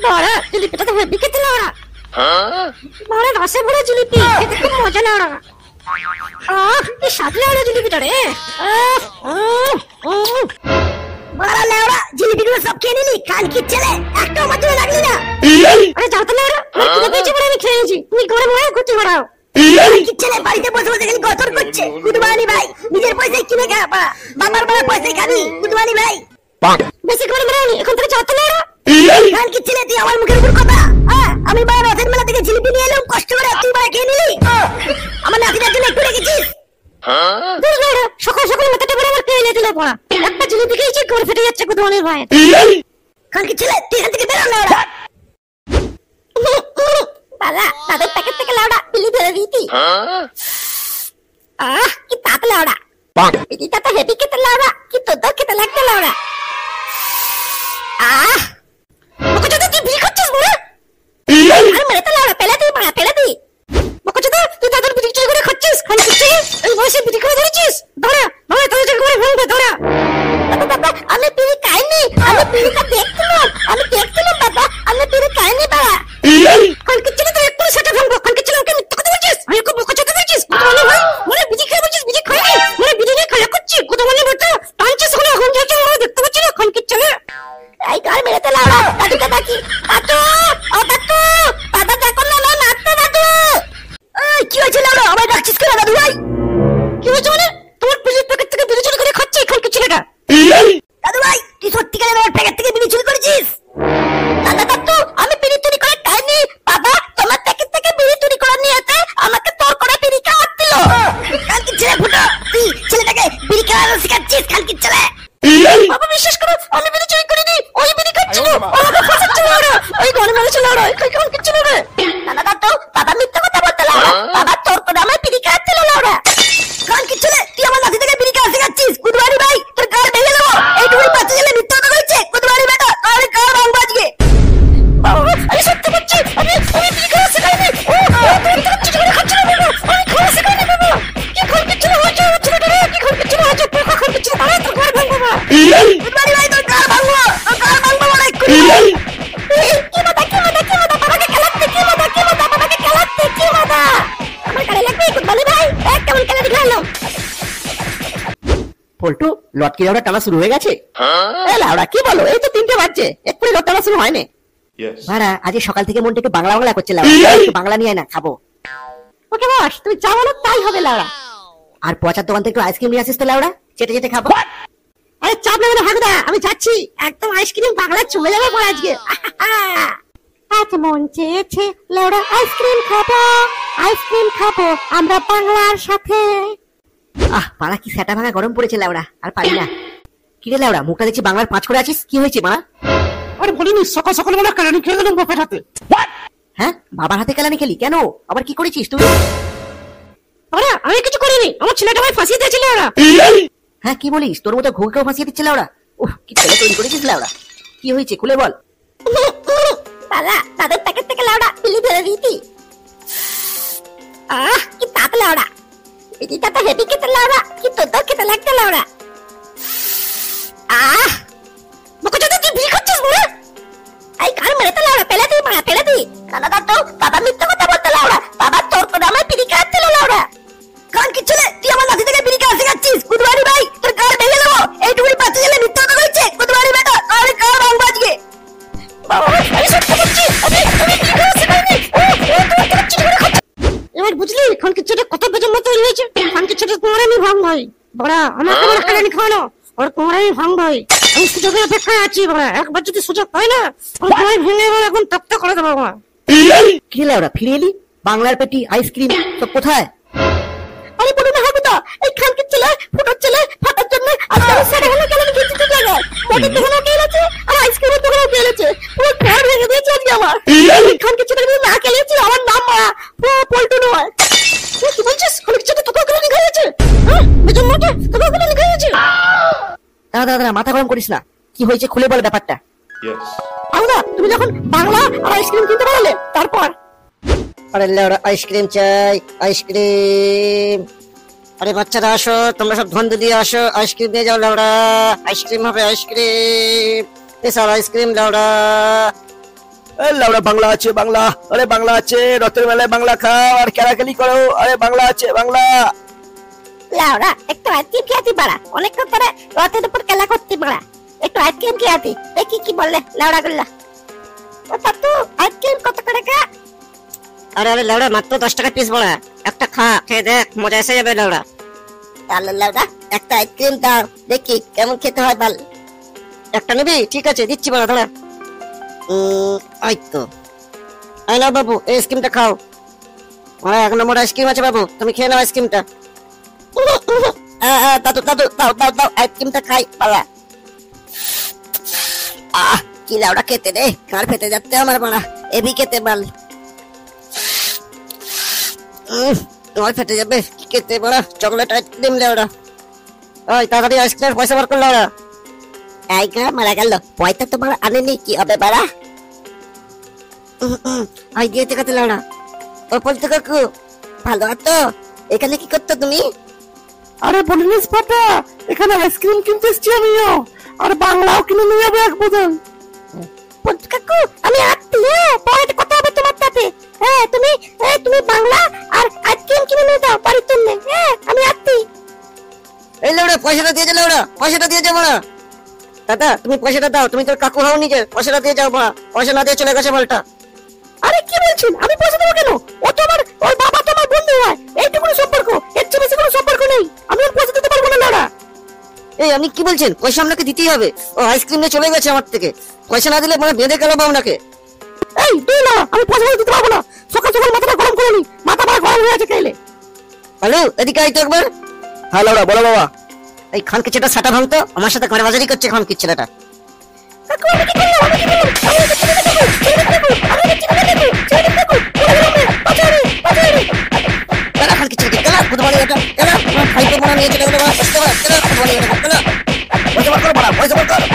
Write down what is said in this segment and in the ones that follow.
বড় জিলিপিটা তো হেভি খেতে লাউড়া। বড় রসে ভরা জিলিপি, খেতে খুব মজা লাউড়া। কি স্বাদ লাউড়া জিলিপিটা রে। বড় লাউড়া জিলিপিগুলো সব খেয়ে নিলি, কাল কি ছেলে একটা আমার জন্য লাগলি না। আরে যাও তো লাউড়া, আমি পেয়েছি বড়, আমি খেয়ে নিয়েছি, তুমি গরম হয়ে ঘুরতে বেড়াও। কি ছেলে বাড়িতে বসে বসে খালি গতর করছে। গুদমানি ভাই নিজের পয়সায় কিনে খা, বাবার বড় পয়সায় খাবি। গুদমানি ভাই বেশি করে বেড়াওনি, এখন থেকে যাও তো লাউড়া। কাল কি ছেলে তুই আমার মুখের উপর কথা। আমি বড় রথের মেলা থেকে জিলিপি নিয়ে এলাম কষ্ট করে, তুই বড় খেয়ে নিলি। আমার নাতিটার জন্য একটু রেখেছিস। সকাল সকাল মাথাটা বড় আমার পেয়ে দিল পড়া, একটা জিলিপি খেয়েছি করে ফেটে যাচ্ছে গুদমানি ভাই। কাল কি ছেলে তুই এখান থেকে বেরো লাউড়া। বালা তাদের প্যাকেট থেকে লাউড়া পিলি ধরে দিতি। কি তাত লাউড়া, পিলিটা তো হেভি খেতে লাউড়া, কি তোর খেতে লাগতে লাউড়া। বকচোদা তুই বিড়ি খাচ্ছিস বড়? আরে মেরে তো লাউড়া পেলে তুই, মারা পেলে তুই। বকচোদা তুই তাদের বিড়ি চুরি করে খাচ্ছিস, খান খাচ্ছিস, এই বয়সে বিড়ি করে ধরেছিস। ধরা ধরা তোদের চুরি করে ভাঙবে ধরা। বাবা আমি বিড়ি খাইনি, আমি বিড়িটা দেখছিলাম, আমি দেখছিলাম বাবা, আমি বিড়ি খাইনি বাবা। খান খাচ্ছিস তো একটু সেটা ভাঙবো, খান খাচ্ছিস ওকে মিথ্যা কথা বলছিস, আমি ওকে বকচোদা বলছিস। গুদমানি ভাই মনে বিড়ি খেয়ে বলছিস বিড়ি খাইনি, মনে বিড়ি নিয়ে খেলা করছিস। গুদমানি বলতে টানছিস ওখানে, এখন যাচ্ছে ওরা দেখতে পাচ্ছি না। খান খাচ্ছিস এই কার মেরেতে লাউড়া। দাদুকে ডাকি, দাদু ও দাদু, দাদা দেখো না না নাচতে দাদু। কি হয়েছে লাউড়া, আমায় ডাকছিস কেন দাদু ভাই? কি হয়েছে মানে? তোমার পিলির প্যাকেট থেকে বিড়ি চুরি করে খাচ্ছি এখন কি ছেলেটা। দাদু ভাই তুই সত্যিকারে আমার প্যাকেট থেকে বিড়ি চুরি করেছিস? দাদা দাদু আমি বিড়ি চুরি করে খাইনি বাবা, তোমার প্যাকেট থেকে বিড়ি চুরি করে নিয়ে এসে আমাকে তোর করে বিড়ি খাওয়ার দিল। কাল কি ছেলে ফুটো, তুই ছেলেটাকে বিড়ি খাওয়ানো শেখাচ্ছিস কাল কি ছেলে। বাবা বিশ্বাস করো আমি বিড়ি চুরি করিনি, ওই বিড়ি খাচ্ছিল, আমাকে ফাঁসাচ্ছে লাউড়া, ওই ঘরে মেরেছে লাউড়া, এই কাল কি ছেলে রে। দাদা দাদু বাবা মিথ্যা কথা বলতে লাউড়া, বাবা তোর করে আমার বিড়ি খাওয়াচ্ছিল লাউড়া। কাল কি ছেলে তুই আমার নাতি থেকে বিড়ি খাওয়া শেখাচ্ছিস। গুদমানি ভাই তোর গাল ভেঙে দেবো, এইটুকুনি বাচ্চা ছেলে মিথ্যা কথা বলছে। গুদমানি বেটা তোর গাল ভাঙবো আজকে। বাবা আমি সত্যি বলছি, আমি বিড়ি খাওয়া শেখাইনি। তোর চুরি করে খাচ্ছিল বাবা, আমি খাওয়া শেখাইনি বাবা। কি খাল কি ছেলে হয়েছে ছেলেটা রে, কি খাল কি ছেলে হয়েছে, পোকা খাল কি ছেলে, তারা তোর গাল ভাঙবো বাবা। গুদমানি ভাই তোর গাল ভাঙবো, তোর গাল ভাঙবো বলে কি বাবা, কি বাবা, কি বাবা, বাবাকে খেলাচ্ছে, কি বাবা, কি বাবা, বাবাকে খেলাচ্ছে, কি বাবা। আমার গালে লাগবে গুদমানি ভাই, কেমন খেলা দেখালো। পল্টু লটকি লাউড়া টানা শুরু হয়ে গেছে। লাউড়া কি বলো, এই তো 3টে বাজছে, এক্ষুনি লট টানা শুরু হয়নি। ভাড়া আজ সকাল থেকে মনটা একটু বাংলা বাংলা করছে লাউড়া, একটু বাংলা নিয়ে না খাবো। ওকে বস তুমি যা বলো তাই হবে লাউড়া। আর পচার দোকান থেকে একটু আইসক্রিম নিয়ে আসিস তো লাউড়া, চেটে চেটে খাবো। আরে চাপ নেবে না হাগুদা, আমি যাচ্ছি, একদম আইসক্রিম বাংলা চলে যাবে পরে আজকে। আজ মন চেয়েছে লাউড়া আইসক্রিম খাবো, আইসক্রিম খাবো আমরা বাংলার সাথে। পাড়া কি সেটা ভাঙা গরম পড়েছে লাউড়া, আর পারি না। কিরে লাউড়া মুখটা দেখছি বাংলার 5 করে আছিস, কি হয়েছে মা? আরে বলিনি সকাল সকাল বেলা কেলানি খেয়ে গেলাম বাপের হাতে। হ্যাঁ বাবার হাতে কেলানি খেলি কেন, আবার কি করেছিস তুই? আরে আমি কিছু করিনি, আমার ছেলেটা ভাই ফাঁসিয়ে দিয়েছিল ওরা। হ্যাঁ কি বলিস, তোর মতো ঘুরকেও ফাঁসিয়ে দিচ্ছে লাউড়া। কি ছেলে তৈরি করেছিস লাউড়া, কি হয়েছে খুলে বল। বালা তাদের প্যাকেট থেকে লাউড়া পিলি ধরে দিতি। কি তাত লাউড়া, পিলিটা তো হেভি খেতে লাউড়া, কি তোর খেতে লাগতে লাউড়া। বকচোদা তুই বিড়ি খাচ্ছিস বড়? এই কার মেরেতে লাউড়া পেলে তুই, মারা পেলে তুই। দাদা দাদু বাবা মিথ্যা কথা বলতে লাউড়া, বাবা তোর করে আমার বিড়ি খাওয়াচ্ছিল লাউড়া। কান কি ছেলে তুই আমার নাতি থেকে বিড়ি খাওয়া শেখাচ্ছিস। গুদমানি ভাই তোর গাল ভেঙে দেবো, এইটুকুনি বাচ্চা ছেলে মিথ্যা কথা বলছে। গুদমানি বেটা তোর গাল ভাঙবো আজকে। বাবা আমি সত্যি বলছি, আমি বিড়ি খাওয়া শেখাইনি। এবার বুঝলি খান কি ছেলে কত বেজন্ম তৈরি হয়েছে। খান কি ছেলে তোমার আমি ভাঙ ভাই বড়া, আমাকে বড় কেলানি খাওয়ানো, ওর তোমার আমি ভাঙ ভাই। আমি সুযোগের অপেক্ষায় আছি বড়া, একবার যদি সুযোগ পাই না তোমায় ভেঙে এবার এখন তক্তা করে দেবো বাবা। কি লাউড়া ফিরে এলি, বাংলার পেটি আইসক্রিম সব কোথায়? আরে বলো না হাগুদা, এই খানকির ছেলে ফুটোর ছেলে ফাটার জন্য আজকে আমি সেটা হলো কেলানি খেতে তো জায়গায় মোটের দোকানে গেলেছে আর আইসক্রিমের দোকানে গেলেছে, পুরো ঘর ভেঙে দিয়েছে আজকে আমার। এই খানকির ছেলে না খেলেছি, আমার নাম পল্টু নয়। কি বলছিস, খানকির ছেলে তোকে কেলানি খাইয়েছে? বেজন মোটে তোকে কেলানি খাইয়েছে? দাদা দাদা মাথা গরম করিস না, কি হয়েছে খুলে বল ব্যাপারটা। হাগুদা তুমি যখন বাংলা আর আইসক্রিম কিনতে পারলে তারপর। আরে লাউড়া আইসক্রিম চাই, আইসক্রিম। আরে বাচ্চারা আসো, তোমরা সব ধন্দে দিয়ে আসো, আইসক্রিম নিয়ে যাও লাউড়া, আইসক্রিম হবে আইসক্রিম। স্পেশাল আইসক্রিম লাউডা। লাউডা বাংলা আছে বাংলা, আরে বাংলা আছে, রথের মেলায় বাংলা খাও আর ক্যারাকেলি করো, আরে বাংলা আছে বাংলা। লাউড়া একটু আইসক্রিম খেয়াতি বাড়া, অনেকক্ষণ ধরে রথের উপর খেলা করতে বাড়া, একটু আইসক্রিম খেয়াতি। দেখি কি বললে লাউড়া গুল্লা। ও পাতু আইসক্রিম কত করে কা? আরে আরে লাউডা মাত্র 10 টাকা পিস বড়া, একটা খা, খেয়ে দেখ মজা এসে যাবে লাউডা। তাহলে লাউড়া একটা আইসক্রিম দাও, দেখি কেমন খেতে হয় বল। একটা নিবি? ঠিক আছে দিচ্ছি বড়া, দাঁড়া। এই তো, এই নাও বাবু, এই আইসক্রিমটা খাও। আরে 1 নম্বর আইসক্রিম আছে বাবু, তুমি খেয়ে নাও আইসক্রিমটা। দাদু দাদু দাও দাও দাও আইসক্রিমটা খাই বাবা। কি লাউড়া খেতে রে, কার ফেটে যাচ্ছে আমার বাড়া, এবি খেতে বল। তোমার ফেটে যাবে, কি খেতে বড়া? চকলেট আইসক্রিম লাউডা। ওই তাড়াতাড়ি আইসক্রিমের পয়সা বার কর লাউডা। এই গা মারা গেল, পয়সা তোমার আনেনি, কি হবে বাড়া? আই দিয়ে থেকে লাউডা। ও বলতে কাকু ভালো আছো? এখানে কি করতো তুমি? আরে বলিস পাতা, এখানে আইসক্রিম কিনতে এসেছি আমিও, আর বাংলাও কিনে নিয়ে যাবে এক বোতল। বলতে কাকু আমি আত্মীয়, পরে কথা হবে তোমার সাথে। হ্যাঁ তুমি তুমি বাংলা আর আইসক্রিম কিনে নিয়ে দাও বাড়ির জন্য। হ্যাঁ আমি আত্মীয়। এই লাউডা পয়সাটা দিয়ে যা লাউডা, পয়সাটা দিয়ে যা বড়া। দাদা তুমি পয়সাটা দাও, তুমি তোর কাকু হও নিজে, পয়সাটা দিয়ে যাও বড়া। পয়সা না দিয়ে চলে গেছে বলটা। আরে কি বলছেন, আমি পয়সা দেবো কেন? ও তো আমার, ওর বাবা তো আমার বন্ধু হয়, এইটুকু সম্পর্ক, এর চেয়ে বেশি কোনো সম্পর্ক নেই। আমি ওর পয়সা দিতে পারবো না লাউড়া। এই আপনি কি বলছেন? পয়সা আপনাকে দিতেই হবে। ও আইসক্রিম নিয়ে চলে গেছে আমার থেকে, পয়সা না দিলে মানে বেঁধে গেল আপনাকে। এই তুই না, আমি পয়সা দিতে পারবো না। সকাল সকাল মাথাটা গরম করে নি, মাথা বড় গরম হয়ে আছে খেলে। হ্যালো, এদিকে আই তো একবার। হ্যাঁ লাউডা বলো বাবা। এই খানকে ছেলেটা সাটা ভাঙতো, আমার সাথে ঘরে বাজারি করছে খানকে ছেলেটা। কাকু আমি কি করলাম, আমি কি করলাম, আমি এটা ছেড়ে দেবো, ছেড়ে দেবো, আমি এটা ছেড়ে দেবো, ছেড়ে দেবো, বাঁচারে বাঁচারে। কেলা খানকে ছেলে, কেলা ফুটবলি এটা, কেলা তোমার ভাইকে মনে নিয়ে চলে গেল বড়া, বুঝতে পারো? কেলা ফুটবলি এটা, কেলা পয়সা বার করো বাড়া, পয়সা বার করো।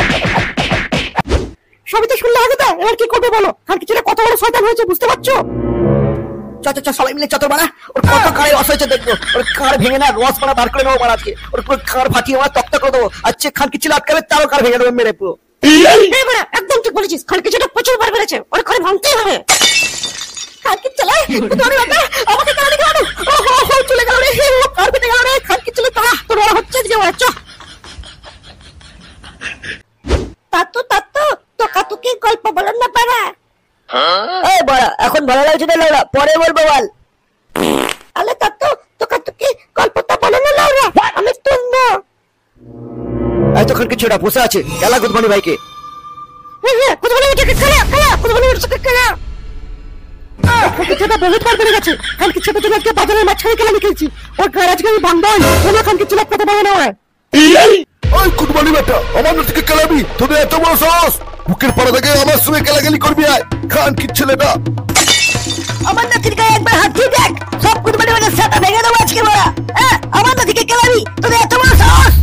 সবই তো শুনলে হবে তো, এবার কি করবে বলো? খানকি ছেলে কত বড় শয়তান হয়েছে বুঝতে পারছো? চ চ চ সবাই মিলে চত বাড়া, ওর কত কারে রস হয়েছে দেখবো, ওর কার ভেঙে না রস বাড়া বার করে নেবো বাড়া আজকে, ওর পুরো কার ফাটিয়ে আমার তক্তা করে দেবো। আজকে খান কি ছিল আটকাবে, তারও কার ভেঙে দেবো মেরে পুরো। এই বড়া একদম ঠিক বলেছিস, খানকি ছেলে প্রচুর বার বেড়েছে, ওর ঘরে ভাঙতেই হবে। খানকি ছেলে তোর বাবা আমাকে কেন দিকে আনো? ও হো হো চলে গেল রে, ও কার পেটে গেল রে। খানকি ছেলে তোরা তোর বড় হচ্ছে যে ওরা চ। তাতু তাতু তোকা তুকি গল্প বলেন না পারা। এই বড়া এখন ভালো লাগছে না লাউডা, পরে বলবো বল। আলে তাতু তোকা তুকি গল্পটা বলেন না লাউরা, আমি শুনবো। এই তো খান কি ছেলেটা বসে আছে, কেলা গুদমানি ভাইকে। হ্যাঁ কত বলে ওটাকে খেলা খেলা, কত বলে ওটাকে খেলা। খানকি ছেলেটা বহুত বার বেড়ে গেছে, খানকি ছেলেটা জন্য আজকে বাজারের মাঝখানে খেলা লিখেছি, ওর ঘর আজকে আমি ভাঙবো না। খানকি ছেলে কত বড় না হয়। ওই কুটবালি বেটা, আমার থেকে কেলাবি, তোদের এত বড় সাহস, বুকের পাড়া থেকে আমার সঙ্গে কেলাকেলি করবি? আয় খান কি ছেলেটা। আমার নাতির গায়ে একবার হাত দিয়ে দেখ, সব কুটবালি মানে সাটা ভেঙে দেবো আজকে বড়া। হ্যাঁ আমার নাতিকে কেলাবি, তোদের এত বড় সাহস।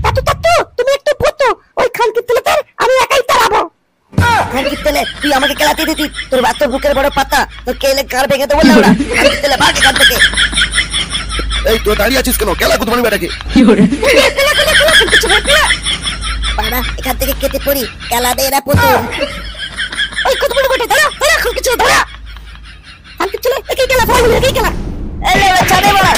তাতু তাতু তুমি একটু বতো, ওই খানকি ছেলেটার আমি একাই তাড়াবো। খানকি ছেলে তুই আমাকে কেলাতে দিতি, তোর বাচ্চা বুকের বড় পাতা, তোর কেলে কার ভেঙে দেবো লাউডা। খানকি ছেলে ভাগ এখান থেকে। এই তুই দাঁড়িয়ে আছিস কেন, কেলা কুটবালি বেটাকে। পাড়া এখান থেকে কেটে পড়ি, খেলা দে এরা পুতুল। ওই কত বড় বেটা, দাঁড়া দাঁড়া খানকি ছেলে দাঁড়া। খানকি ছেলে একই খেলা, একই খেলা। এই লাউডা ছাড়ে বড়া।